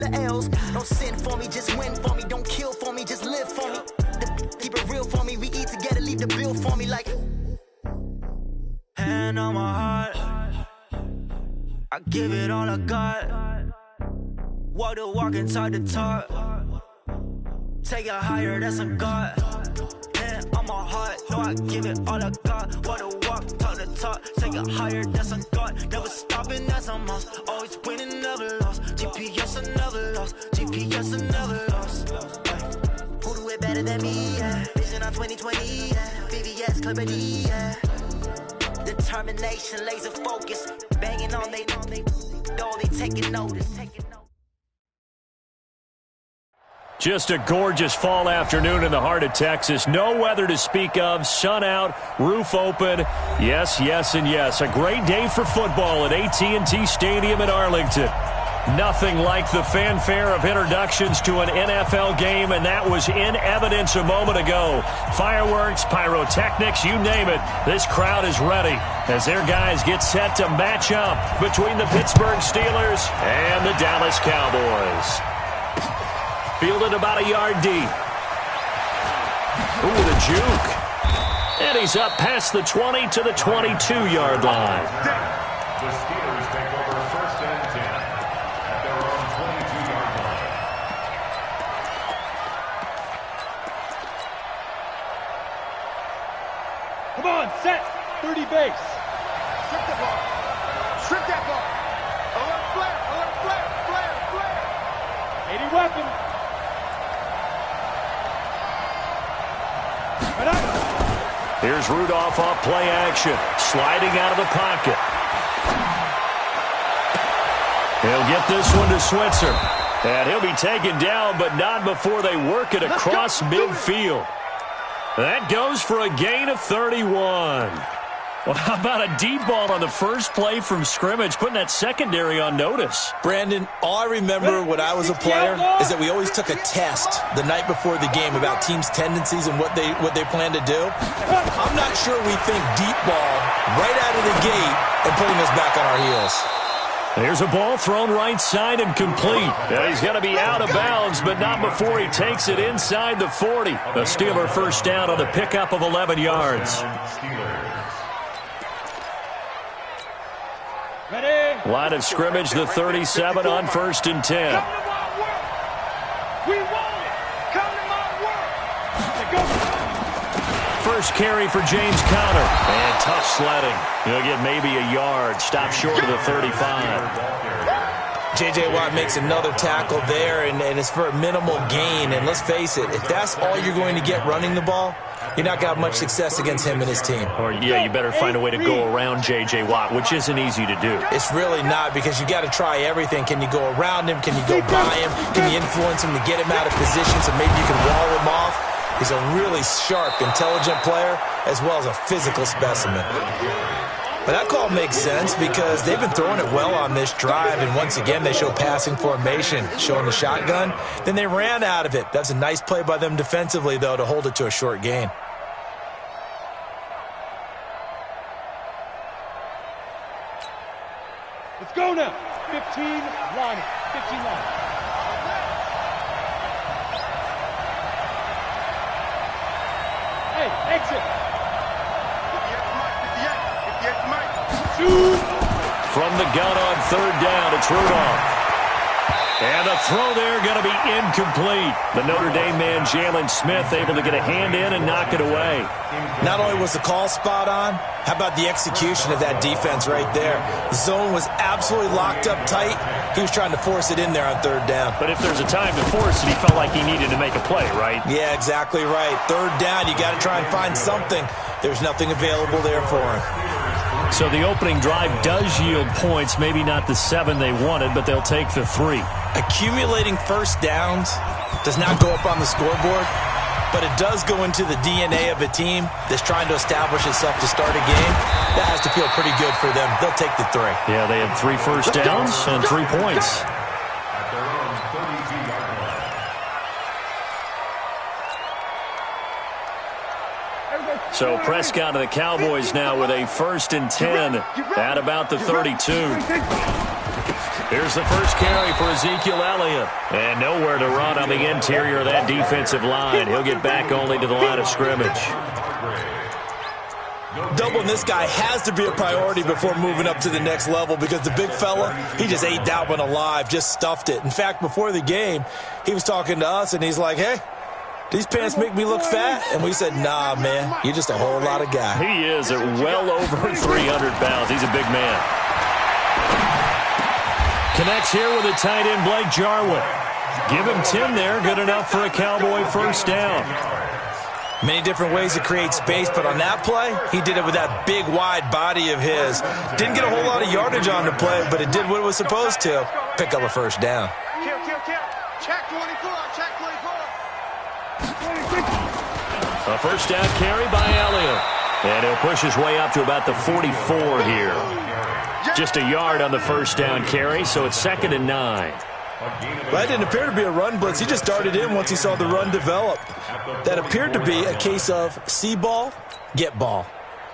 the L's. Don't sin for me, just win for me. Don't kill for me, just live for me. Keep it real for me. We eat together, leave the bill for me like. Hand on my heart, I give it all I got. Walk the walk and talk the talk. Take it higher, that's a God. Hand on my heart, no, I give it all I got. Walk the walk, talk the talk. Take it higher, that's a God. Never stopping, that's a must. Always winning, never lost. GPS, I never lost. GPS, I never lost. Who do it better than me? Yeah. Vision on 2020. Yeah. VVS, Clipper D. Yeah. Determination, laser focus. Banging on they door, they taking notice. Just a gorgeous fall afternoon in the heart of Texas. No weather to speak of. Sun out, roof open. Yes, yes, and yes. A great day for football at AT&T Stadium in Arlington. Nothing like the fanfare of introductions to an NFL game, and that was in evidence a moment ago. Fireworks, pyrotechnics, you name it. This crowd is ready as their guys get set to match up between the Pittsburgh Steelers and the Dallas Cowboys. Fielded about a yard deep. Ooh, the juke. And he's up past the 20 to the 22-yard line. The Steelers take over first and 10 at their own 22-yard line. Come on, set. 30 base. Strip the ball. Strip that ball. Alert flare. Alert flare. Flare. Flare. 80 weapon. Here's Rudolph off play action. Sliding out of the pocket. He'll get this one to Switzer. And he'll be taken down, but not before they work it across midfield. That goes for a gain of 31. Well, how about a deep ball on the first play from scrimmage, putting that secondary on notice? Brandon, all I remember when I was a player is that we always took a test the night before the game about teams' tendencies and what they plan to do. I'm not sure we think deep ball right out of the gate and putting us back on our heels. There's a ball thrown right side and complete. Yeah, he's going to be out of bounds, but not before he takes it inside the 40. A Steeler first down on the pickup of 11 yards. Line of scrimmage, the 37 on first and 10. We want it. Come to my work. First carry for James Conner. And tough sledding. He'll get maybe a yard. Stop short of the 35. J.J. Watt makes another tackle there, and it's for a minimal gain. And let's face it, if that's all you're going to get running the ball, you're not going to have much success against him and his team. Or, yeah, you better find a way to go around J.J. Watt, which isn't easy to do. It's really not, because you got to try everything. Can you go around him? Can you go by him? Can you influence him to get him out of position so maybe you can wall him off? He's a really sharp, intelligent player as well as a physical specimen. But that call makes sense because they've been throwing it well on this drive, and once again they show passing formation, showing the shotgun. Then they ran out of it. That's a nice play by them defensively, though, to hold it to a short gain. Let's go now. 15 line. 15 line. Hey, exit. From the gun on third down, it's Rudolph. And the throw there going to be incomplete. The Notre Dame man, Jalen Smith, able to get a hand in and knock it away. Not only was the call spot on, how about the execution of that defense right there? The zone was absolutely locked up tight. He was trying to force it in there on third down. But if there's a time to force it, he felt like he needed to make a play, right? Yeah, exactly right. Third down, you got to try and find something. There's nothing available there for him. So the opening drive does yield points, maybe not the 7 they wanted, but they'll take the 3. Accumulating first downs does not go up on the scoreboard, but it does go into the DNA of a team that's trying to establish itself to start a game. That has to feel pretty good for them. They'll take the 3. Yeah, they had 3 first downs and 3 points. So Prescott and the Cowboys now with a first and 10 at about the 32. Here's the first carry for Ezekiel Elliott. And nowhere to run on the interior of that defensive line. He'll get back only to the line of scrimmage. Doubling this guy has to be a priority before moving up to the next level because the big fella, he just ate that one alive, just stuffed it. In fact, before the game, he was talking to us, and he's like, hey, these pants make me look fat? And we said, nah, man, you're just a whole lot of guy. He is at well over 300 pounds. He's a big man. Connects here with a tight end, Blake Jarwin. Give him 10 there, good enough for a Cowboy first down. Many different ways to create space, but on that play, he did it with that big, wide body of his. Didn't get a whole lot of yardage on the play, but it did what it was supposed to. Pick up a first down. Check 24, check 24. A first down carry by Elliott. And he'll push his way up to about the 44 here. Just a yard on the first down carry, so it's 2nd and 9. That didn't appear to be a run blitz. He just darted in once he saw the run develop. That appeared to be a case of see ball, get ball.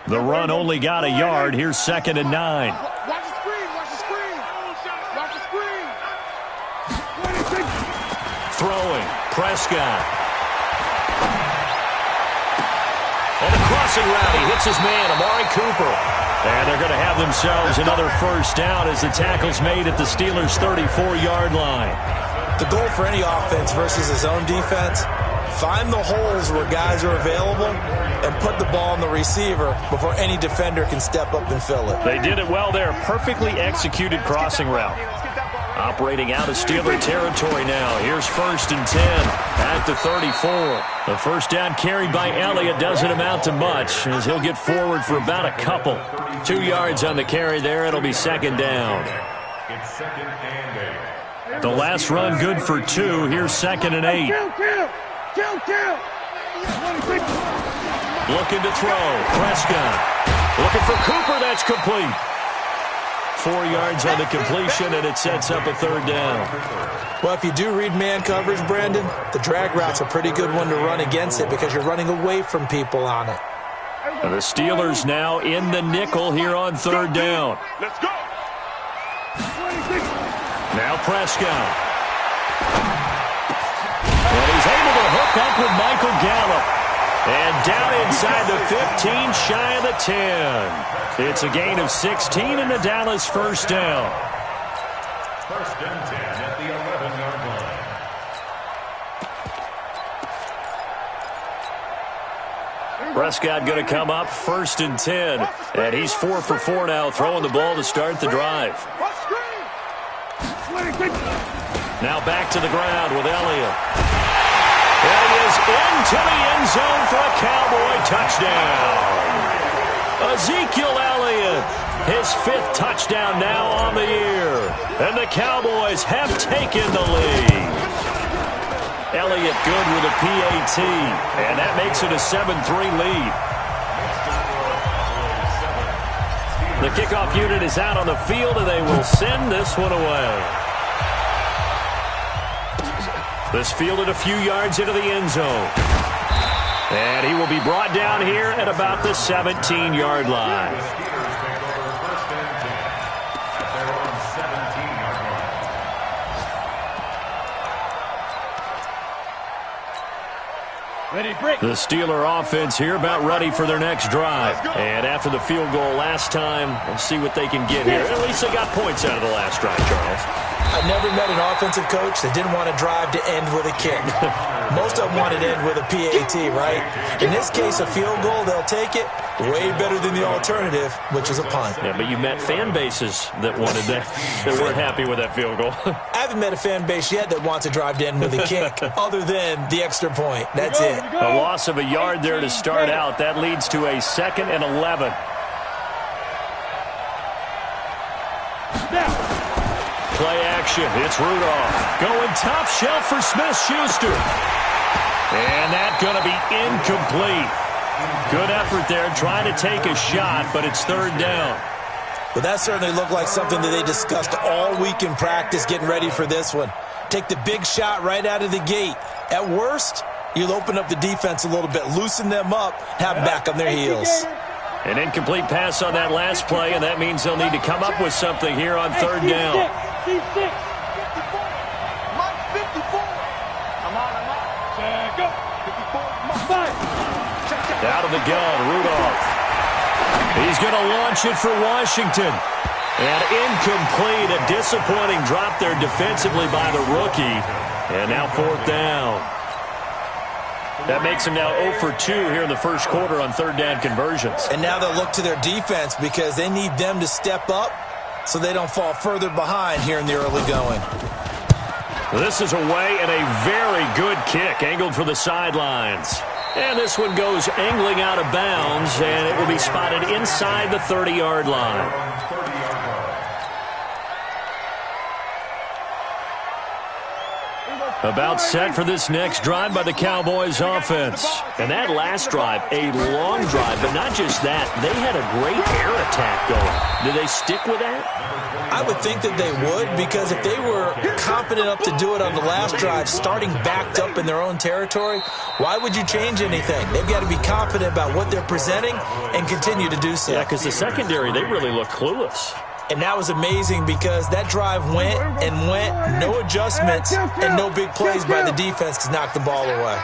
The run only got a yard. Here's 2nd and 9. Watch the screen, watch the screen. Watch the screen. Throwing, Prescott. On the crossing route, he hits his man, Amari Cooper. And they're going to have themselves another first down as the tackle's made at the Steelers' 34-yard line. The goal for any offense versus his own defense, find the holes where guys are available and put the ball on the receiver before any defender can step up and fill it. They did it well there. Perfectly executed crossing route. Operating out of Steeler territory now. Here's 1st and 10 at the 34. The first down carried by Elliott doesn't amount to much as he'll get forward for about a couple. 2 yards on the carry there. It'll be 2nd down. It's 2nd and 8. The last run good for 2. Here's 2nd and 8. Looking to throw. Prescott. Looking for Cooper. That's complete. 4 yards on the completion, and it sets up a 3rd down. Well, if you do read man coverage, Brandon, the drag route's a pretty good one to run against it because you're running away from people on it. And the Steelers now in the nickel here on 3rd down. Let's go. Now Prescott. And he's able to hook up with Michael Gallup. And down inside the 15, shy of the 10. It's a gain of 16 and the Dallas first down. 1st and 10 at the 11-yard line. Prescott going to come up 1st and 10. And he's 4 for 4 now, throwing the ball to start the drive. Now back to the ground with Elliott. And he is into the end zone for a Cowboy touchdown. Ezekiel Elliott, his 5th touchdown now on the year. And the Cowboys have taken the lead. Elliott good with a PAT, and that makes it a 7-3 lead. The kickoff unit is out on the field, and they will send this one away. This fielded a few yards into the end zone. And he will be brought down here at about the 17-yard line. The Steeler offense here about ready for their next drive. And after the field goal last time, we'll see what they can get here. At least they got points out of the last drive, Charles. I've never met an offensive coach that didn't want to drive to end with a kick. Most of them want to end with a PAT, right? In this case, a field goal, they'll take it. Way better than the alternative, which is a punt. Yeah, but you met fan bases that wanted that, that weren't happy with that field goal. I haven't met a fan base yet that wants to drive to end with a kick, other than the extra point. That's it. A loss of a yard there to start out. That leads to a 2nd and 11. Play action. It's Rudolph. Going top shelf for Smith-Schuster. And that's going to be incomplete. Good effort there, trying to take a shot, but it's 3rd down. But that certainly looked like something that they discussed all week in practice getting ready for this one. Take the big shot right out of the gate. At worst, you'll open up the defense a little bit, loosen them up, have them back on their heels. An incomplete pass on that last play, and that means they'll need to come up with something here on 3rd down. see 6. 54. Mike, 54. I'm on. Check up. 54. Mike. 5. Out of the gun, Rudolph. He's going to launch it for Washington. And incomplete, a disappointing drop there defensively by the rookie. And now 4th down. That makes him now 0 for 2 here in the first quarter on 3rd down conversions. And now they'll look to their defense because they need them to step up so they don't fall further behind here in the early going. This is away and a very good kick, angled for the sidelines. And this one goes angling out of bounds, and it will be spotted inside the 30-yard line. About set for this next drive by the Cowboys offense. And that last drive, a long drive, but not just that. They had a great air attack going. Do they stick with that? I would think that they would, because if they were confident enough to do it on the last drive, starting backed up in their own territory, why would you change anything? They've got to be confident about what they're presenting and continue to do so. Yeah, because the secondary, they really look clueless. And that was amazing because that drive went and went, no adjustments, and no big plays by the defense to knock the ball away.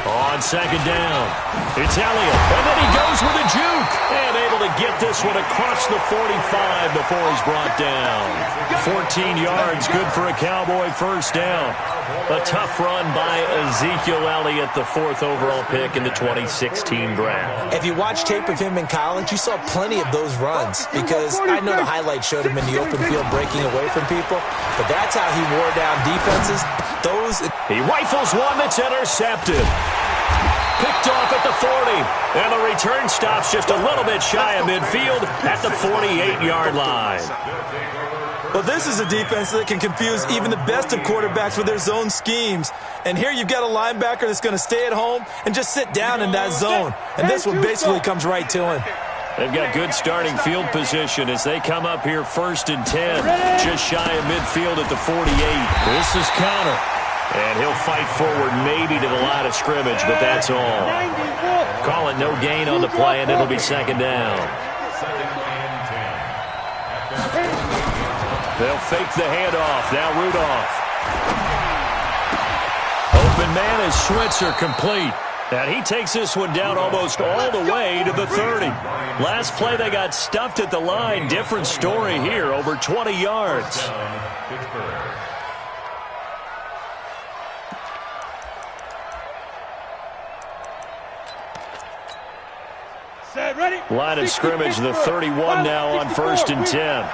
On 2nd down, it's Elliott, and then he goes with a juke, and able to get this one across the 45 before he's brought down. 14 yards, good for a Cowboy 1st down. A tough run by Ezekiel Elliott, the 4th overall pick in the 2016 draft. If you watch tape of him in college, you saw plenty of those runs because I know the highlights showed him in the open field breaking away from people, but that's how he wore down defenses. He rifles one that's intercepted. Picked off at the 40, and the return stops just a little bit shy of midfield at the 48-yard line. Well, this is a defense that can confuse even the best of quarterbacks with their zone schemes. And here you've got a linebacker that's going to stay at home and just sit down in that zone. And this one basically comes right to him. They've got good starting field position as they come up here 1st and 10, just shy of midfield at the 48. This is Connor. And he'll fight forward maybe to the line of scrimmage, but that's all. Call it no gain on the play, and it'll be 2nd down. They'll fake the handoff. Now Rudolph. Open man is Switzer, complete. And he takes this one down almost all the way to the 30. Last play they got stuffed at the line. Different story here, over 20 yards. Line of scrimmage, the 31 now on 1st and 10.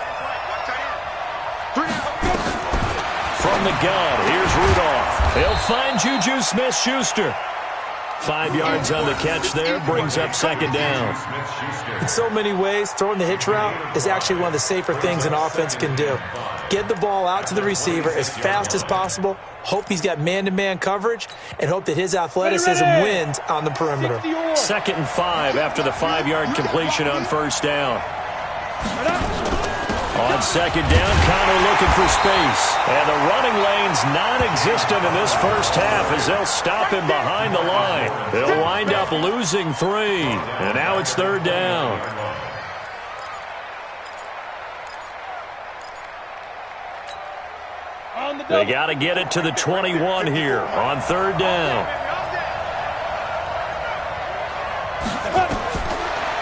From the gun, here's Rudolph. He'll find Juju Smith-Schuster. 5 yards on the catch there, brings up 2nd down. In so many ways, throwing the hitch route is actually one of the safer things an offense can do. Get the ball out to the receiver as fast as possible, hope he's got man-to-man coverage, and hope that his athleticism wins on the perimeter. 2nd and 5 after the 5-yard completion on 1st down. On 2nd down, Connor looking for space. And the running lane's non-existent in this first half as they'll stop him behind the line. They'll wind up losing 3. And now it's 3rd down. They got to get it to the 21 here on 3rd down.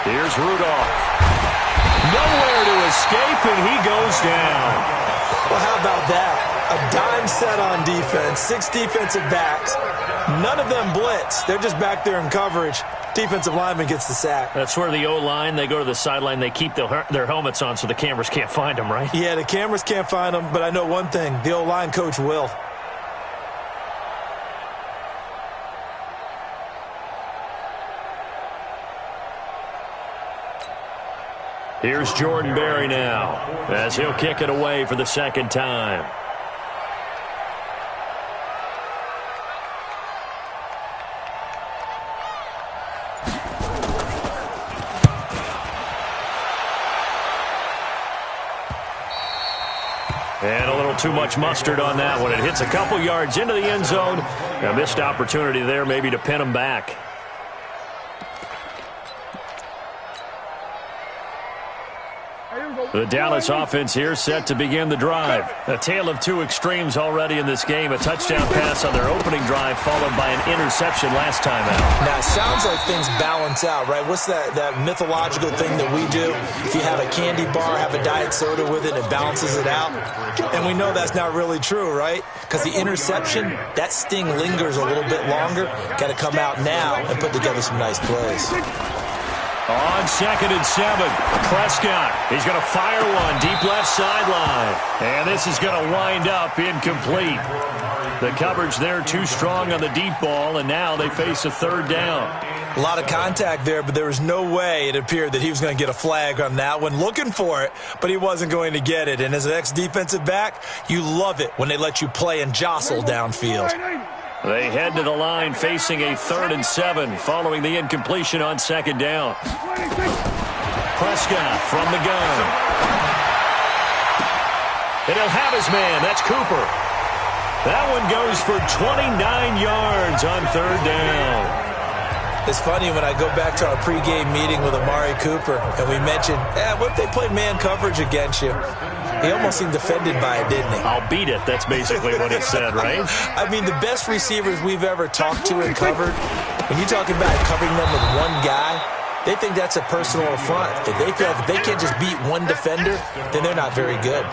Here's Rudolph. Nowhere to escape, and he goes down. Well, how about that? A dime set on defense, 6 defensive backs. None of them blitz. They're just back there in coverage. Defensive lineman gets the sack. That's where the O-line, they go to the sideline, they keep their helmets on so the cameras can't find them, right? Yeah, the cameras can't find them, but I know one thing. The O-line coach will. Here's Jordan Berry now as he'll kick it away for the 2nd time. And a little too much mustard on that one. It hits a couple yards into the end zone. A missed opportunity there maybe to pin him back. The Dallas offense here set to begin the drive. A tale of two extremes already in this game. A touchdown pass on their opening drive followed by an interception last time out. Now, it sounds like things balance out, right? What's that mythological thing that we do? If you have a candy bar, have a diet soda with it, it balances it out. And we know that's not really true, right? Because the interception, that sting lingers a little bit longer. Got to come out now and put together some nice plays. On 2nd and 7, Prescott. He's going to fire one deep left sideline. And this is going to wind up incomplete. The coverage there too strong on the deep ball, and now they face a 3rd down. A lot of contact there, but there was no way it appeared that he was going to get a flag on that one. Looking for it, but he wasn't going to get it. And as an ex-defensive back, you love it when they let you play and jostle downfield. They head to the line facing a 3rd and 7 following the incompletion on 2nd down. Prescott from the gun. And he'll have his man. That's Cooper. That one goes for 29 yards on 3rd down. It's funny when I go back to our pregame meeting with Amari Cooper and we mentioned, what if they play man coverage against you? He almost seemed offended by it, didn't he? I'll beat it. That's basically what he said, right? I mean, the best receivers we've ever talked to and covered, when you talk about covering them with one guy, they think that's a personal affront. If they feel if they can't just beat one defender, then they're not very good.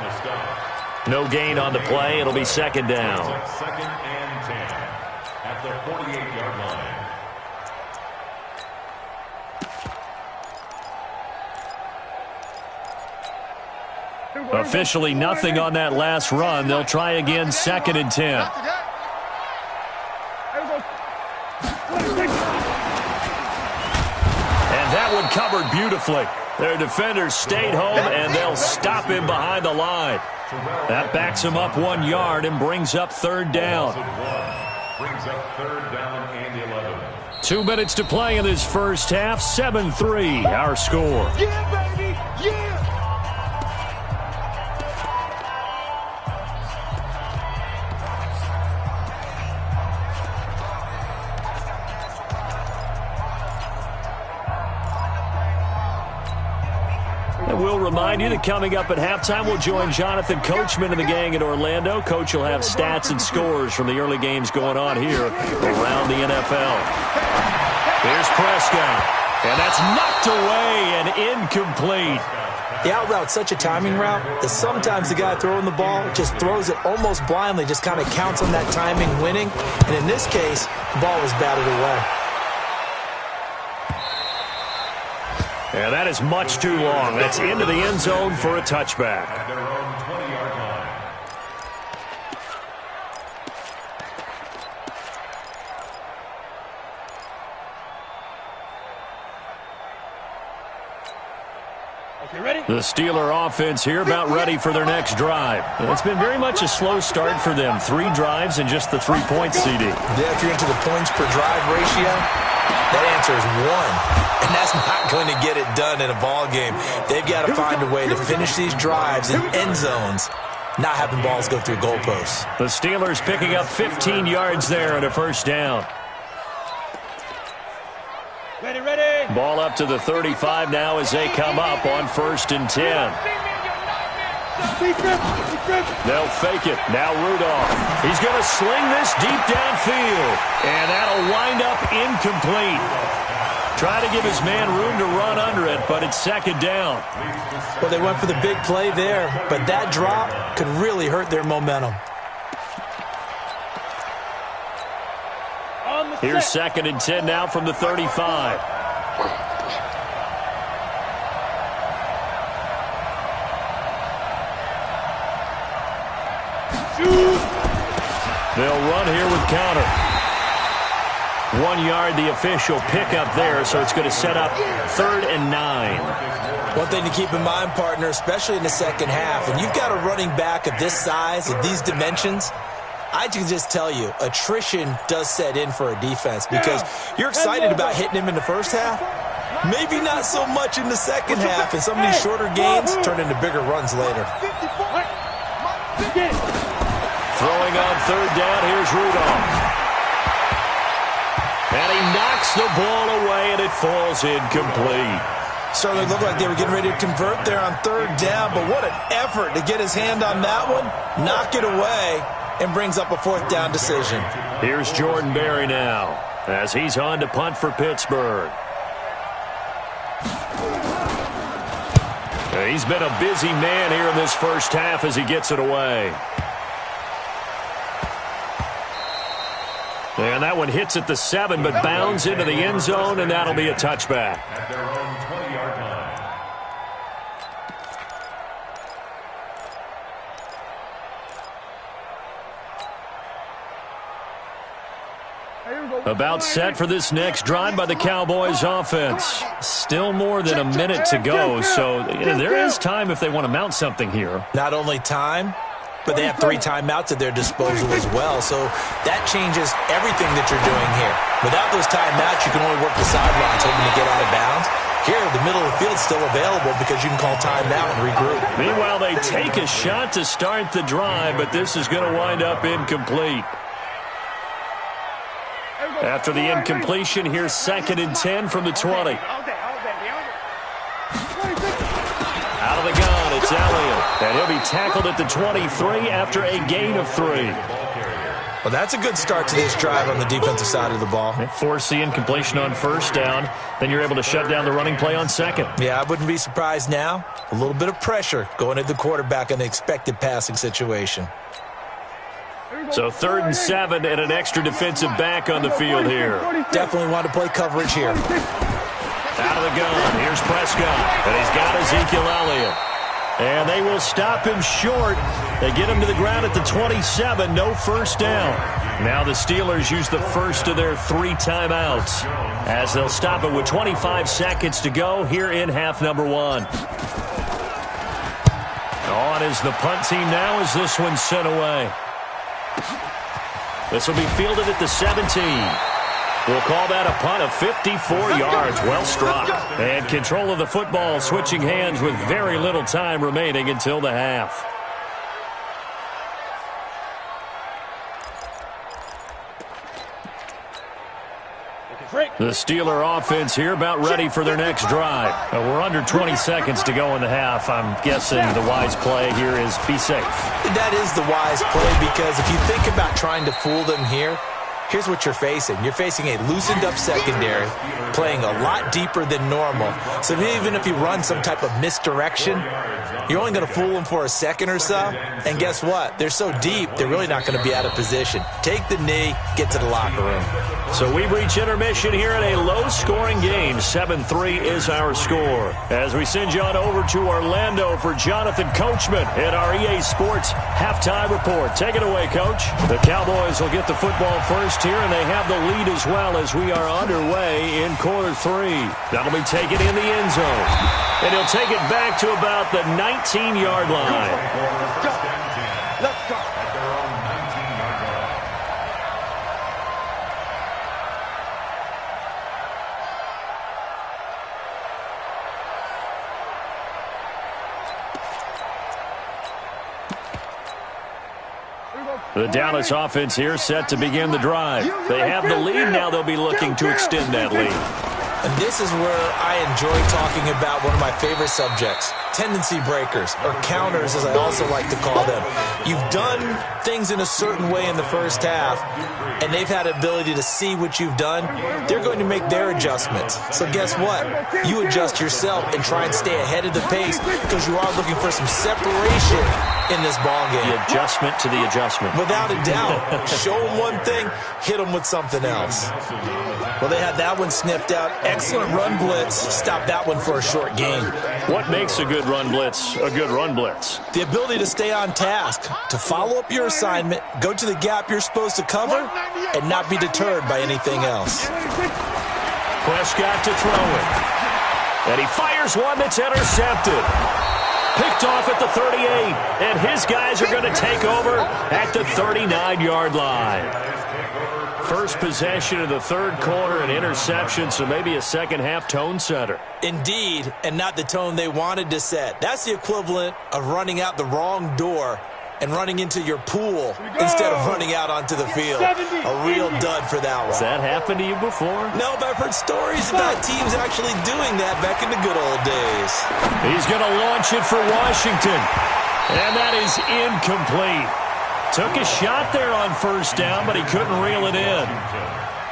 No gain on the play. It'll be 2nd down. 2nd and 10 at the 48-yard line. Officially nothing on that last run. They'll try again 2nd and 10. And that one covered beautifully. Their defenders stayed home, and they'll stop him behind the line. That backs him up 1 yard and brings up 3rd down. Brings up 3rd down and 11. 2 minutes to play in this first half. 7-3, our score. Yeah, baby! Yeah! We'll remind you that coming up at halftime, we'll join Jonathan Coachman and the gang in Orlando. Coach will have stats and scores from the early games going on here around the NFL. Here's Prescott, and that's knocked away and incomplete. The out route's such a timing route that sometimes the guy throwing the ball just throws it almost blindly, just kind of counts on that timing winning. And in this case, the ball was batted away. And that is much too long. That's into the end zone for a touchback. At their own 20-yard line. Okay, ready? The Steeler offense here about ready for their next drive. It's been very much a slow start for them. 3 drives and just the 3 points, CD. Yeah, if you're into the points per drive ratio, that answer is 1. And that's not going to get it done in a ball game. They've got to find a way to finish these drives in end zones, not having balls go through goalposts. The Steelers picking up 15 yards there and a 1st down. Ready, ready! Ball up to the 35 now as they come up on 1st and 10. They'll fake it. Now Rudolph. He's going to sling this deep downfield. And that'll wind up incomplete. Try to give his man room to run under it, but it's 2nd down. Well, they went for the big play there, but that drop could really hurt their momentum. Here's 2nd and 10 now from the 35. They'll run here with counter. 1 yard, the official pickup there, so it's going to set up 3rd and 9. One thing to keep in mind, partner, especially in the second half, and you've got a running back of this size, of these dimensions, I can just tell you, attrition does set in for a defense because you're excited about hitting him in the first half. Maybe not so much in the second half, and some of these shorter gains turn into bigger runs later. Throwing on 3rd down, here's Rudolph. And he knocks the ball away, and it falls incomplete. Certainly looked like they were getting ready to convert there on third down, but what an effort to get his hand on that one, knock it away, and brings up a fourth down decision. Here's Jordan Berry now as he's on to punt for Pittsburgh. He's been a busy man here in this first half as he gets it away. And that one hits at the 7, but bounds into the end zone, and that'll be a touchback. At their own 20-yard line. About set for this next drive by the Cowboys offense. Still more than a minute to go, so there is time if they want to mount something here. Not only time, but they have 3 timeouts at their disposal as well, so that changes everything that you're doing here. Without those timeouts, you can only work the sidelines hoping to get out of bounds. Here, the middle of the field is still available because you can call timeout and regroup. Meanwhile, they take a shot to start the drive, but this is going to wind up incomplete. After the incompletion, here's 2nd and 10 from the 20. Out of the gun, it's Elliott. And he'll be tackled at the 23 after a gain of 3. Well, that's a good start to this drive on the defensive side of the ball. Force the incompletion on first down. Then you're able to shut down the running play on second. Yeah, I wouldn't be surprised now. A little bit of pressure going at the quarterback in the expected passing situation. So 3rd and 7 and an extra defensive back on the field here. Definitely want to play coverage here. Out of the gun, here's Prescott, and he's got Ezekiel Elliott. And they will stop him short. They get him to the ground at the 27, no first down. Now the Steelers use the first of their 3 timeouts as they'll stop it with 25 seconds to go here in half number 1. On is the punt team now as this one's sent away. This will be fielded at the 17. We'll call that a punt of 54 yards. Well struck. And control of the football switching hands with very little time remaining until the half. The Steeler offense here about ready for their next drive. We're under 20 seconds to go in the half. I'm guessing the wise play here is be safe. That is the wise play because if you think about trying to fool them here, here's what you're facing. You're facing a loosened-up secondary, playing a lot deeper than normal. So even if you run some type of misdirection, you're only going to fool them for a second or so. And guess what? They're so deep, they're really not going to be out of position. Take the knee, get to the locker room. So we reach intermission here in a low-scoring game. 7-3 is our score. As we send you on over to Orlando for Jonathan Coachman in our EA Sports Halftime Report. Take it away, Coach. The Cowboys will get the football first here, and they have the lead as well as we are underway in quarter 3. That'll be taken in the end zone. And he'll take it back to about the 19-yard line. Let's go. The Dallas offense here set to begin the drive. They have the lead. Now they'll be looking to extend that lead. And this is where I enjoy talking about one of my favorite subjects, tendency breakers, or counters as I also like to call them. You've done things in a certain way in the first half, and they've had the ability to see what you've done. They're going to make their adjustments. So guess what? You adjust yourself and try and stay ahead of the pace because you are looking for some separation in this ballgame. The adjustment to the adjustment. Without a doubt. Show them one thing, hit them with something else. Well, they had that one sniffed out. Excellent run blitz. Stop that one for a short gain. What makes a good run blitz a good run blitz? The ability to stay on task, to follow up your assignment, go to the gap you're supposed to cover, and not be deterred by anything else. Prescott to throw it. And he fires one that's intercepted. Picked off at the 38, and his guys are going to take over at the 39-yard line. First possession of the third quarter, an interception, so maybe a second-half tone setter. Indeed, and not the tone they wanted to set. That's the equivalent of running out the wrong door and running into your pool instead of running out onto the field. A real dud for that one. Has that happened to you before? No, but I've heard stories about teams actually doing that back in the good old days. He's going to launch it for Washington. And that is incomplete. Took a shot there on first down, but he couldn't reel it in.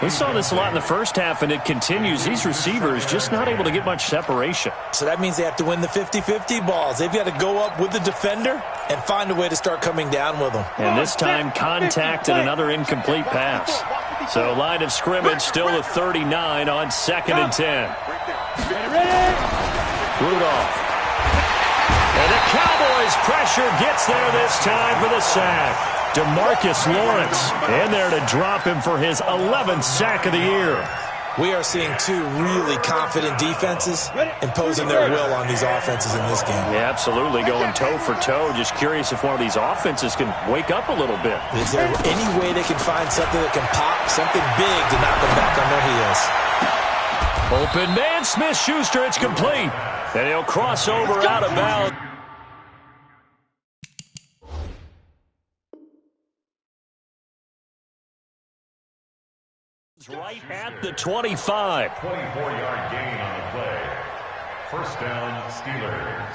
We saw this a lot in the first half, and it continues. These receivers just not able to get much separation. So that means they have to win the 50-50 balls. They've got to go up with the defender and find a way to start coming down with them. And this time, contact and another incomplete pass. So line of scrimmage still at 39 on 2nd and 10. Rudolph. And the Cowboys' pressure gets there this time for the sack. DeMarcus Lawrence in there to drop him for his 11th sack of the year. We are seeing two really confident defenses imposing their will on these offenses in this game. Yeah, absolutely, going toe for toe. Just curious if one of these offenses can wake up a little bit. Is there any way they can find something that can pop, something big to knock them back on their heels? Open man, Smith-Schuster, it's complete. And he'll cross over out of bounds. Right at the 25. 24-yard gain on the play. First down, Steelers.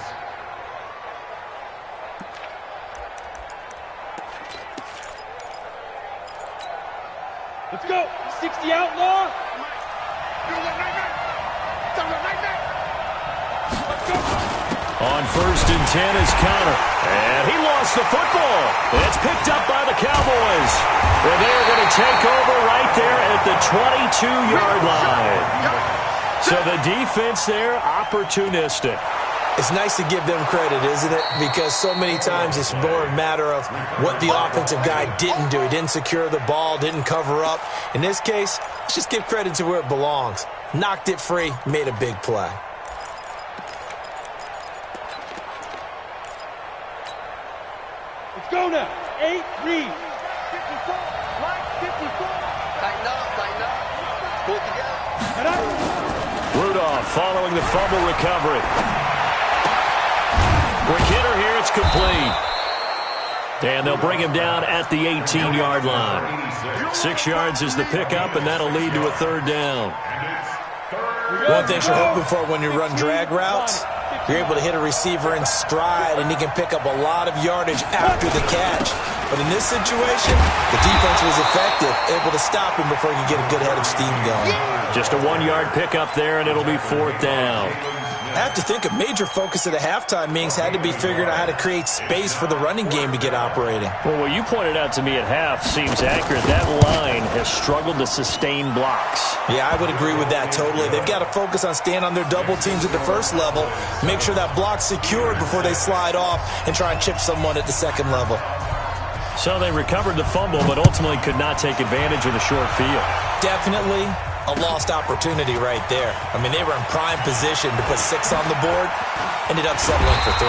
Let's go. 60 outlaw. On 1st and 10 is Connor. And he lost the football. It's picked up by the Cowboys. And they're going to take over right there at the 22-yard line. So the defense there, opportunistic. It's nice to give them credit, isn't it? Because so many times it's more a matter of what the offensive guy didn't do. He didn't secure the ball, didn't cover up. In this case, let's just give credit to where it belongs. Knocked it free, made a big play. Let's go now. 8, read. 54. Tighten up. Pull together. Rudolph following the fumble recovery. Quick hitter here, it's complete. And they'll bring him down at the 18-yard line. 6 yards is the pickup, and that'll lead to a 3rd down. One thing you're hoping for when you run drag routes, you're able to hit a receiver in stride, and he can pick up a lot of yardage after the catch. But in this situation, the defense was effective, able to stop him before he could get a good head of steam going. Just a 1-yard pickup there, and it'll be 4th down. I have to think a major focus of the halftime meetings had to be figuring out how to create space for the running game to get operating. Well, what you pointed out to me at half seems accurate. That line has struggled to sustain blocks. Yeah, I would agree with that totally. They've got to focus on staying on their double teams at the first level, make sure that block's secured before they slide off and try and chip someone at the second level. So they recovered the fumble, but ultimately could not take advantage of the short field. Definitely a lost opportunity right there. I mean, they were in prime position to put 6 on the board, ended up settling for 3.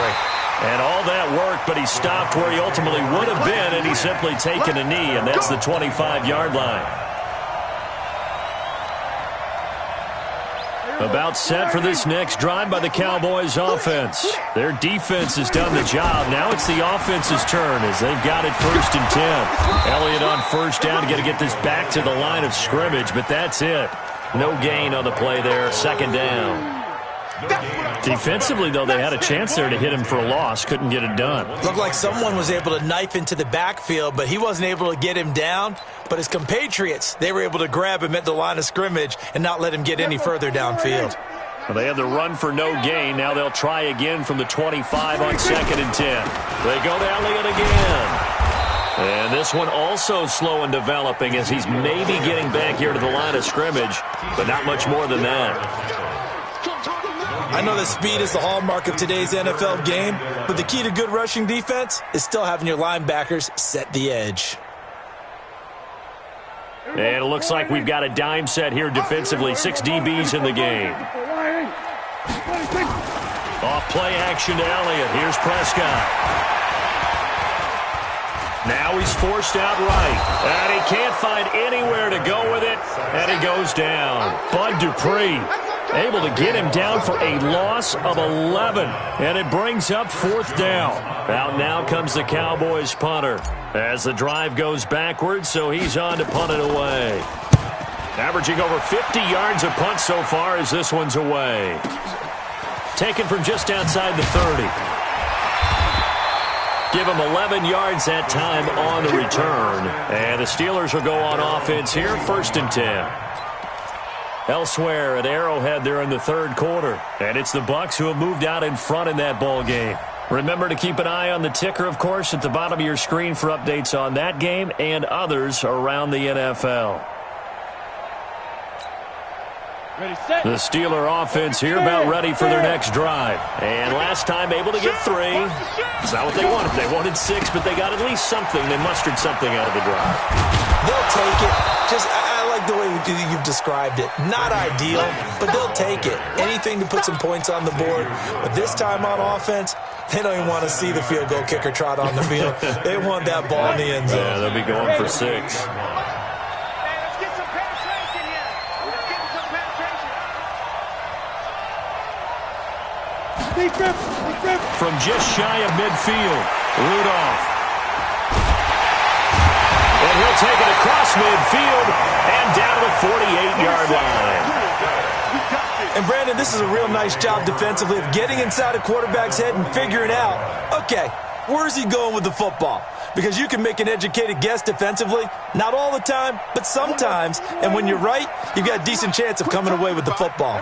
And all that worked, but he stopped where he ultimately would have been, and he's simply taken a knee, and that's the 25-yard line. About set for this next drive by the Cowboys offense. Their defense has done the job. Now it's the offense's turn as they've got it 1st and 10. Elliott on 1st down to get this back to the line of scrimmage, but that's it. No gain on the play there, 2nd down. Defensively, though, they had a chance there to hit him for a loss. Couldn't get it done. Looked like someone was able to knife into the backfield, but he wasn't able to get him down. But his compatriots, they were able to grab him at the line of scrimmage and not let him get any further downfield. Well, they had the run for no gain. Now they'll try again from the 25 on 2nd and 10. They go to Elliott again. And this one also slow in developing as he's maybe getting back here to the line of scrimmage, but not much more than that. I know that speed is the hallmark of today's NFL game, but the key to good rushing defense is still having your linebackers set the edge. And it looks like we've got a dime set here defensively. 6 DBs in the game. Off play action to Elliott. Here's Prescott. Now he's forced out right. And he can't find anywhere to go with it. And he goes down. Bud Dupree. Able to get him down for a loss of 11. And it brings up 4th down. Out now comes the Cowboys punter as the drive goes backwards, so he's on to punt it away. Averaging over 50 yards a punt so far as this one's away. Taken from just outside the 30. Give him 11 yards that time on the return. And the Steelers will go on offense here, 1st and 10. Elsewhere at Arrowhead there in the 3rd quarter. And it's the Bucs who have moved out in front in that ball game. Remember to keep an eye on the ticker, of course, at the bottom of your screen for updates on that game and others around the NFL. Ready, set. The Steeler offense here about ready for their next drive. And last time able to get 3. It's not what they wanted. They wanted 6, but they got at least something. They mustered something out of the drive. They'll take it. I like the way you've described it. Not ideal, but they'll take it. Anything to put some points on the board. But this time on offense, they don't even want to see the field goal kicker trot on the field. They want that ball in the end zone. Yeah, they'll be going for 6. From just shy of midfield, Rudolph. And he'll take it across midfield and down to the 48-yard line. And, Brandon, this is a real nice job defensively of getting inside a quarterback's head and figuring out, okay, where's he going with the football? Because you can make an educated guess defensively, not all the time, but sometimes. And when you're right, you've got a decent chance of coming away with the football.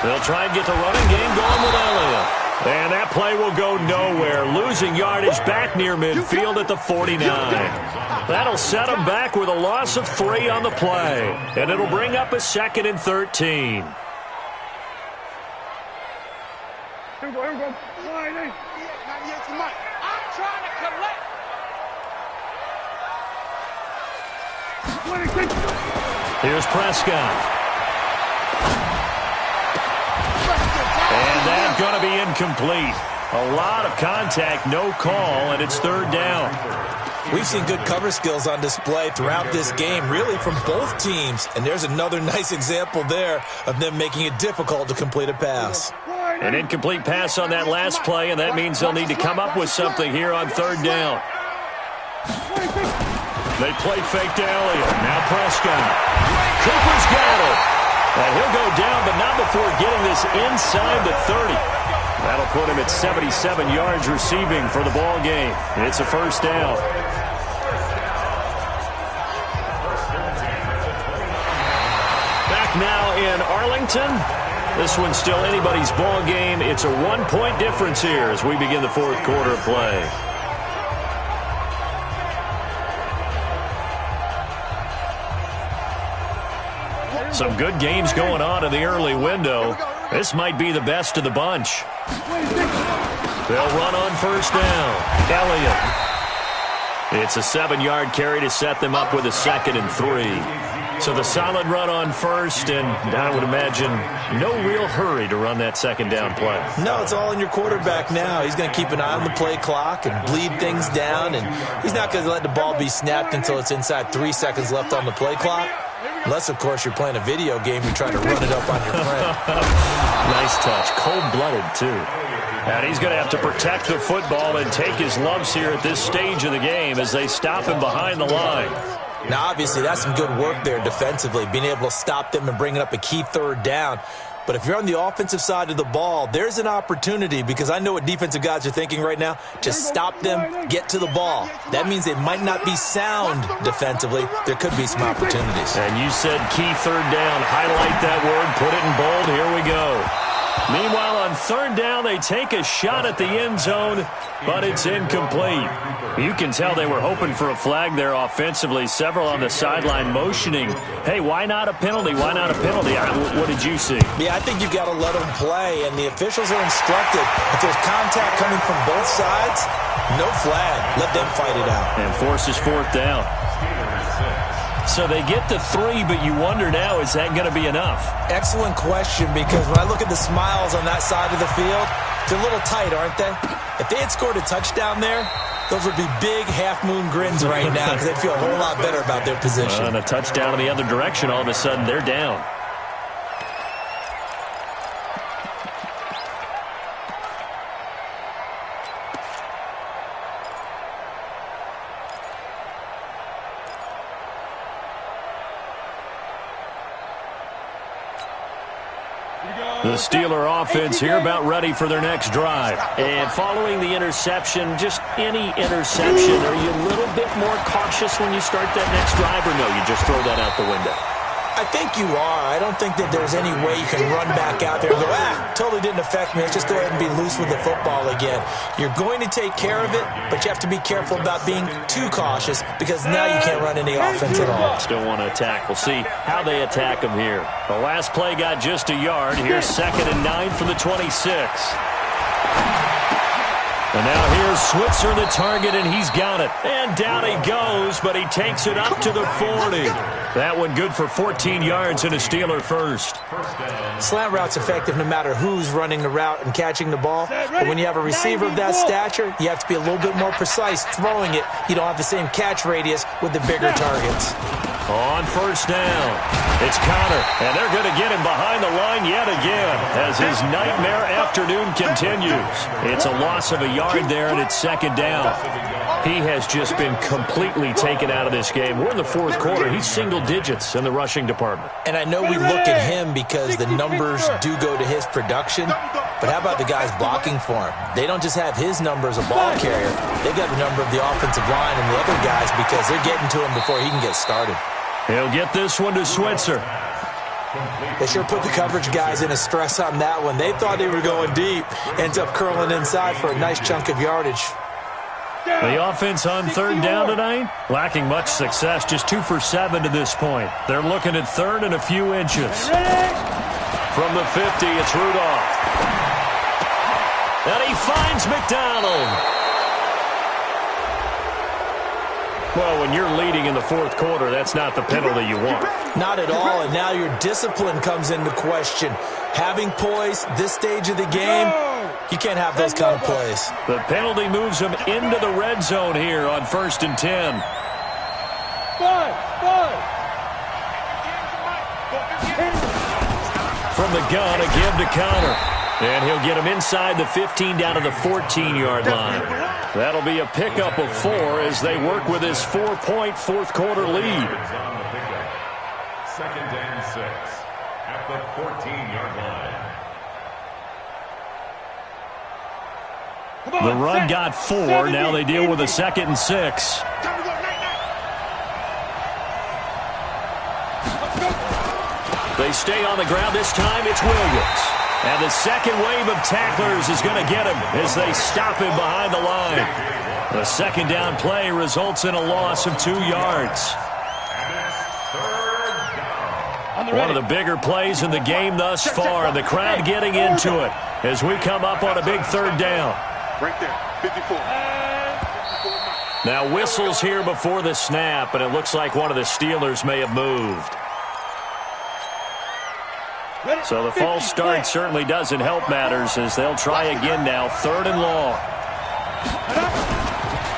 They'll try and get the running game going with Elliott. And that play will go nowhere. Losing yardage back near midfield at the 49. That'll set them back with a loss of 3 on the play. And it'll bring up a 2nd and 13. Here we go. I'm trying to collect. Here's Prescott. And that's going to be incomplete. A lot of contact, no call, and it's 3rd down. We've seen good cover skills on display throughout this game, really from both teams. And there's another nice example there of them making it difficult to complete a pass. An incomplete pass on that last play, and that means they'll need to come up with something here on 3rd down. They play fake to Elliott. Now Prescott. Cooper's got it. And he'll go down, but not before getting this inside the 30. That'll put him at 77 yards receiving for the ball game. It's a 1st down. Back now in Arlington. This one's still anybody's ball game. It's a 1-point difference here as we begin the 4th quarter of play. Some good games going on in the early window. This might be the best of the bunch. They'll run on 1st down. Elliott. It's a 7-yard carry to set them up with a 2nd and 3. So the solid run on 1st, and I would imagine no real hurry to run that 2nd down play. No, it's all in your quarterback now. He's going to keep an eye on the play clock and bleed things down, and he's not going to let the ball be snapped until it's inside 3 seconds left on the play clock. Unless, of course, you're playing a video game, you try to run it up on your friend. Nice touch. Cold-blooded, too. And he's going to have to protect the football and take his lumps here at this stage of the game as they stop him behind the line. Now, obviously, that's some good work there defensively, being able to stop them and bringing up a key 3rd down. But if you're on the offensive side of the ball, there's an opportunity, because I know what defensive guys are thinking right now. Just stop them, get to the ball. That means they might not be sound defensively. There could be some opportunities. And you said key 3rd down. Highlight that word. Put it in bold. Here we go. Meanwhile, on 3rd down, they take a shot at the end zone, but it's incomplete. You can tell they were hoping for a flag there offensively. Several on the sideline motioning, hey, why not a penalty? Why not a penalty? What did you see? Yeah, I think you've got to let them play, and the officials are instructed. If there's contact coming from both sides, no flag. Let them fight it out. And forces 4th down. So they get to 3, but you wonder now, is that going to be enough? Excellent question, because when I look at the smiles on that side of the field, they're a little tight, aren't they? If they had scored a touchdown there, those would be big half-moon grins right now because they'd feel a whole lot better about their position. And a touchdown in the other direction, all of a sudden they're down. The Steeler offense here about ready for their next drive. And following the interception, just any interception, are you a little bit more cautious when you start that next drive, or no, you just throw that out the window? I think you are. I don't think that there's any way you can run back out there and go, totally didn't affect me. Let's just go ahead and be loose with the football again. You're going to take care of it, but you have to be careful about being too cautious because now you can't run any offense at all. Still want to attack. We'll see how they attack them here. The last play got just a yard. Here's 2nd and 9 from the 26. And now here's Switzer, the target, and he's got it. And down he goes, but he takes it up to the 40. That one good for 14 yards and a Steeler first. Slant route's effective no matter who's running the route and catching the ball. But when you have a receiver of that stature, you have to be a little bit more precise throwing it. You don't have the same catch radius with the bigger targets. On first down, it's Connor, and they're going to get him behind the line yet again as his nightmare afternoon continues. It's a loss of a yard there, and it's 2nd down. He has just been completely taken out of this game. We're in the 4th quarter. He's single digits in the rushing department. And I know we look at him because the numbers do go to his production, but how about the guys blocking for him? They don't just have his number as a ball carrier. They got the number of the offensive line and the other guys because they're getting to him before he can get started. He'll get this one to Switzer. They sure put the coverage guys in a stress on that one. They thought they were going deep. Ends up curling inside for a nice chunk of yardage. The offense on 3rd down tonight, lacking much success, just 2 for 7 to this point. They're looking at 3rd and a few inches. From the 50, it's Rudolph. And he finds McDonald. Well, when you're leading in the 4th quarter, that's not the penalty you want. Not at all, and now your discipline comes into question. Having poise this stage of the game, you can't have those kind of plays. The penalty moves him into the red zone here on 1st and 10. From the gun, a give to Connor. And he'll get him inside the 15 down to the 14-yard line. That'll be a pickup of 4 as they work with his 4-point 4th quarter lead. 2nd and 6 at the 14-yard line. The run got 4. Now they deal with a 2nd and 6. They stay on the ground. This time it's Williams. And the second wave of tacklers is going to get him as they stop him behind the line. The 2nd down play results in a loss of 2 yards. One of the bigger plays in the game thus far, and the crowd getting into it as we come up on a big 3rd down. Right there, 54. Now whistles here before the snap, and it looks like one of the Steelers may have moved. So the false start certainly doesn't help matters as they'll try again now, 3rd and long.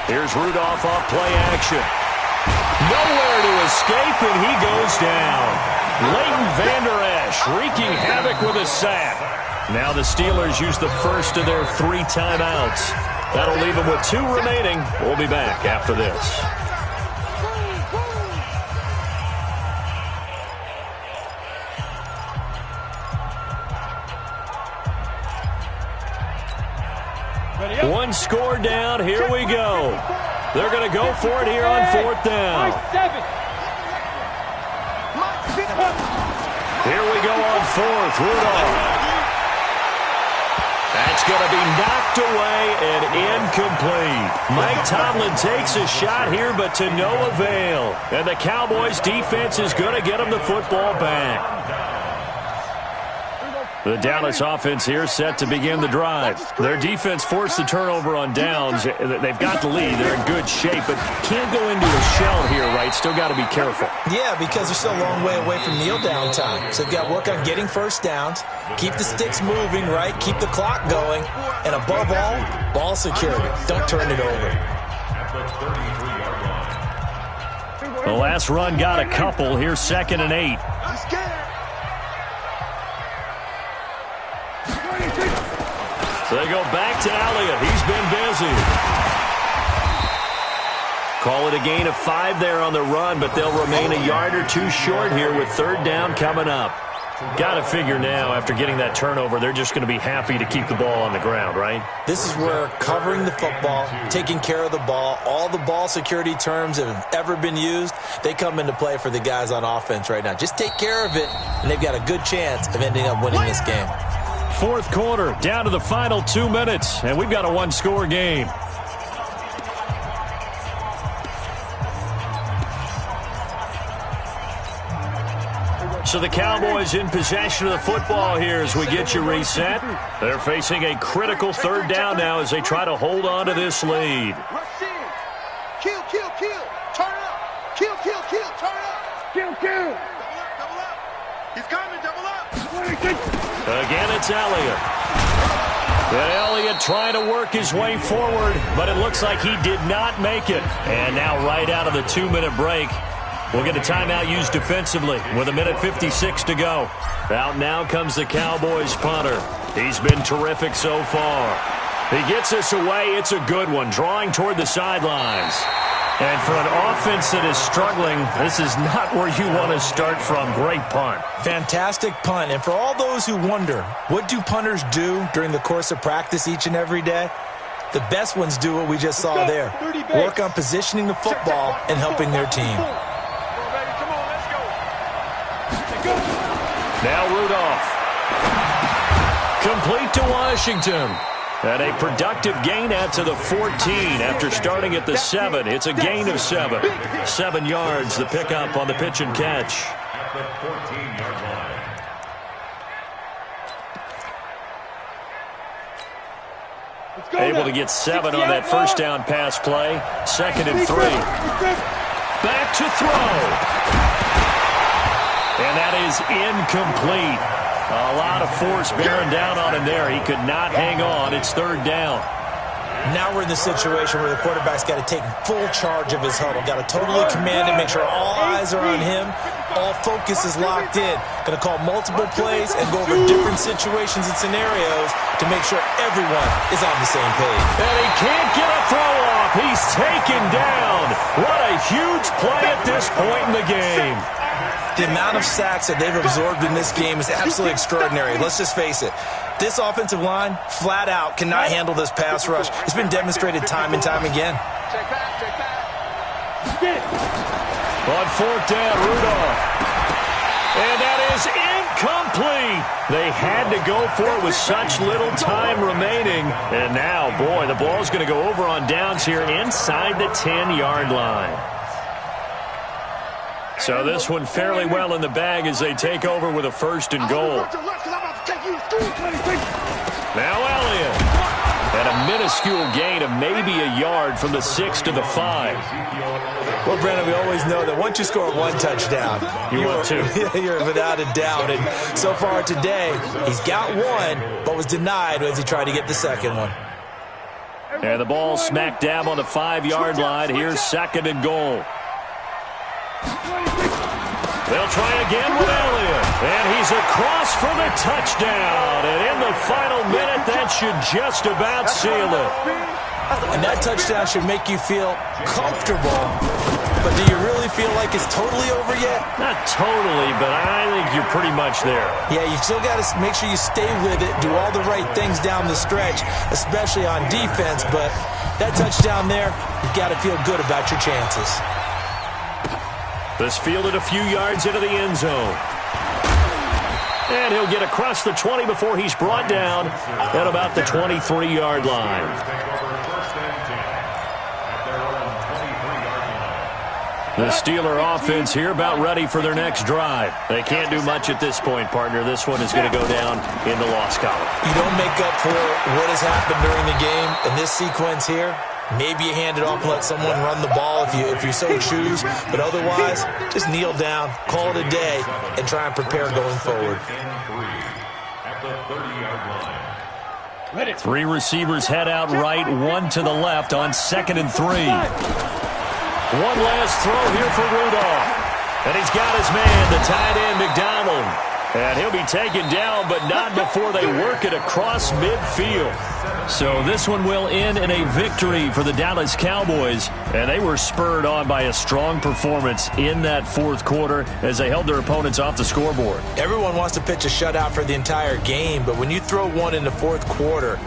Here's Rudolph off play action. Nowhere to escape, and he goes down. Leighton Vander Esch wreaking havoc with a sack. Now the Steelers use the first of their 3 timeouts. That'll leave them with 2 remaining. We'll be back after this. One score down. Here we go. They're going to go for it here on 4th down. Here we go on 4th. Rudolph. That's going to be knocked away and incomplete. Mike Tomlin takes a shot here, but to no avail. And the Cowboys defense is going to get him the football back. The Dallas offense here set to begin the drive. Their defense forced the turnover on downs. They've got the lead. They're in good shape, but can't go into a shell here, right? Still got to be careful. Yeah, because they're still a long way away from kneel down time. So they've got to work on getting first downs, keep the sticks moving, right? Keep the clock going, and above all, ball security. Don't turn it over. The last run got a couple. Here's 2nd and 8. So they go back to Elliott. He's been busy. Call it a gain of 5 there on the run, but they'll remain a yard or two short here with 3rd down coming up. Got to figure now, after getting that turnover, they're just going to be happy to keep the ball on the ground, right? This is where covering the football, taking care of the ball, all the ball security terms that have ever been used, they come into play for the guys on offense right now. Just take care of it, and they've got a good chance of ending up winning this game. 4th quarter, down to the final 2 minutes, and we've got a one-score game. So the Cowboys in possession of the football here as we get you reset. They're facing a critical 3rd down now as they try to hold on to this lead. Kill, kill, kill. Turn up. Kill, kill, kill. Turn up. Kill, kill. Double up. He's coming. Double up. Again, it's Elliott. And Elliott trying to work his way forward, but it looks like he did not make it. And now right out of the 2-minute break, we'll get a timeout used defensively with 1:56 to go. Out now comes the Cowboys punter. He's been terrific so far. He gets us away. It's a good one, drawing toward the sidelines. And for an offense that is struggling, this is not where you want to start from. Great punt. Fantastic punt. And for all those who wonder, what do punters do during the course of practice each and every day? The best ones do what we just saw there. Work on positioning the football and helping their team. Now Rudolph. Complete to Washington. And a productive gain out to the 14 after starting at the 7. It's a gain of 7. 7 yards, the pickup on the pitch and catch. At the 14-yard line. Able to get 7 on that first down pass play. 2nd and 3. Back to throw. And that is incomplete. A lot of force bearing down on him there. He could not hang on. It's 3rd down. Now we're in the situation where the quarterback's got to take full charge of his huddle. Got to totally command it, make sure all eyes are on him. All focus is locked in. Going to call multiple plays and go over different situations and scenarios to make sure everyone is on the same page. And he can't get a throw off. He's taken down. What a huge play at this point in the game. The amount of sacks that they've absorbed in this game is absolutely extraordinary. Let's just face it. This offensive line, flat out, cannot handle this pass rush. It's been demonstrated time and time again. Check back. On 4th down, Rudolph. And that is incomplete. They had to go for it with such little time remaining. And now, boy, the ball's going to go over on downs here inside the 10-yard line. So this one fairly well in the bag as they take over with a 1st and goal. Now Elliott. And a minuscule gain of maybe a yard from the 6 to the 5. Well, Brandon, we always know that once you score 1 touchdown, you're without a doubt. And so far today, he's got 1, but was denied as he tried to get the 2nd one. And the ball smack dab on the 5-yard line. Here's 2nd and goal. They'll try again with Elliott. And he's across for the touchdown. And in the final minute, that should just about seal it. And that touchdown should make you feel comfortable. But do you really feel like it's totally over yet? Not totally, but I think you're pretty much there. Yeah, you still got to make sure you stay with it, do all the right things down the stretch, especially on defense. But that touchdown there, you've got to feel good about your chances. This fielded a few yards into the end zone. And he'll get across the 20 before he's brought down at about the 23-yard line. The Steeler offense here about ready for their next drive. They can't do much at this point, partner. This one is going to go down in the loss column. You don't make up for what has happened during the game in this sequence here. Maybe you hand it off and let someone run the ball if you so choose. But otherwise, just kneel down, call it a day, and try and prepare going forward. Three receivers head out right, one to the left on 2nd and 3. One last throw here for Rudolph. And he's got his man, the tight end, McDonald. And he'll be taken down, but not before they work it across midfield. So this one will end in a victory for the Dallas Cowboys. And they were spurred on by a strong performance in that fourth quarter as they held their opponents off the scoreboard. Everyone wants to pitch a shutout for the entire game, but when you throw one in the fourth quarter,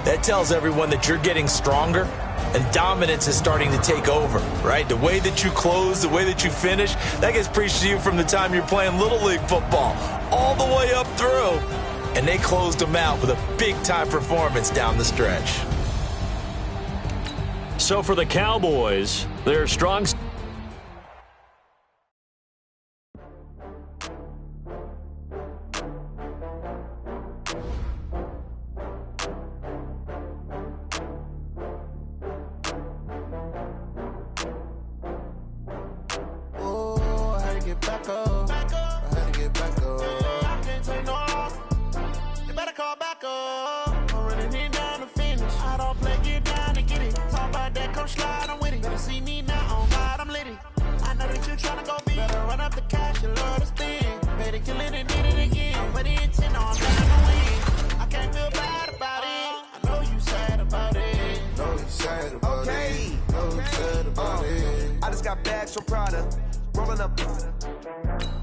that tells everyone that you're getting stronger and dominance is starting to take over, right? The way that you close, the way that you finish, that gets preached to you from the time you're playing Little League football all the way up through. And they closed them out with a big-time performance down the stretch. So for the Cowboys, they're strong.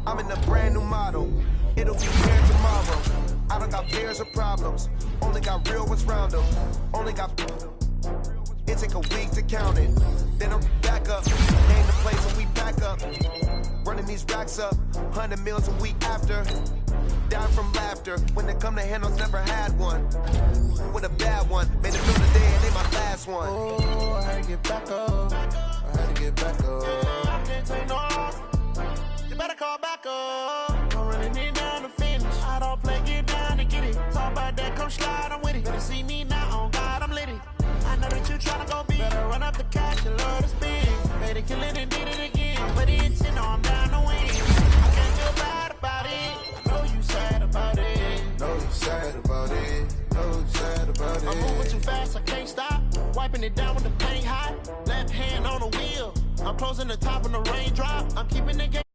I'm in a brand new model. It'll be here tomorrow. I don't got fears or problems. Only got real ones round them. Only got. It take a week to count it. Then I'm back up. Name the place and we back up. Running these racks up. 100 meals a week after. Down from laughter. When it come to handles, never had one. With a bad one. Made it through the day and they my last one. Oh, I had to get back up. I had to get back up. I can't take no loss. You better call back up. I'm running it down to finish. I don't play, get down to get it. Talk about that, come slide, I'm with it. Better see me now, on God, I'm litty. I know that you tryna go big. Better run up the cash, you love to spin. Better kill it and did it again. But it's in, I'm down to win. I can't feel bad about it. I know you sad about it. Know you sad about it. Know you sad about it. I'm moving too fast, I can't stop. Wiping it down with the paint hot. Left hand on the wheel. I'm closing the top on the raindrop. I'm keeping the game.